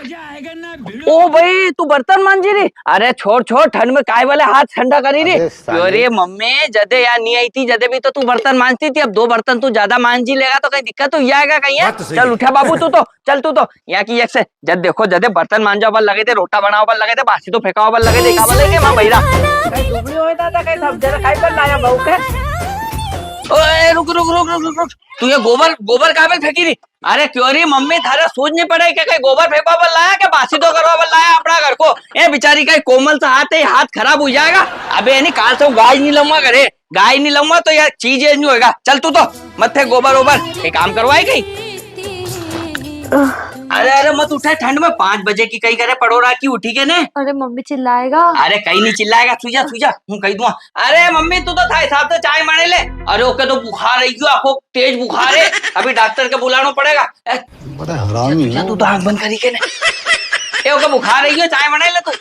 ओ भाई तू बर्तन मांझी रही? अरे छोड़ छोड़, ठंड में काय वाले हाथ ठंडा करी रही। अरे मम्मी जदे यहाँ नहीं आई थी, जदे भी तो तू बर्तन मांझती थी। अब दो बर्तन तू ज्यादा मांझी लेगा तो कहीं दिक्कत तो आएगा कहीं है? चल उठा बाबू तू तो, चल तू तो यहाँ की एक से जद देखो जदे बर्तन मांझा पर लगे थे, रोटा बनाओ पर लगे थे, बासी तो फेंकाओ पर लगे थे, का बोले के मां भैरा कहीं डुबली होए था कहीं सब जरा खाई पर लाया बहू के। ओए रुक रुक रुक रुक रुक रुक, तू ये गोबर गोबर काबिल फेंकी रही? अरे क्यों रही मम्मी, थारे सोच नहीं पड़े क्या कहीं गोबर फेंकवा पर लाया क्या बासी तो करवा पर लाया अपना घर को? ए बेचारी का कोमल सा हाथ है, हाथ खराब हो जाएगा। अबे नहीं काल से गाय नहीं लूंगा घरे, गाय नहीं लूंगा तो यार चीज नहीं होगा। चल तू तो मत फेंक गोबर ओबर, ये काम करवाए कहीं। अरे अरे मत उठे ठंड में, 5 बजे की कहीं करे पड़ोरा की उठी के ने। अरे मम्मी चिल्लाएगा। अरे कहीं नहीं चिल्लाएगा, सुजा हूँ कही दूंगा। अरे मम्मी तू तो था हिसाब से चाय माने ले। अरे ओके तो बुखार आई क्यों, आपको तेज बुखार है, अभी डॉक्टर के बुलाना पड़ेगा। बड़ा हरामी है तू तो आंख बंद करी के ने। ए ओके बुखार आई क्यों, चाय माने ले तू।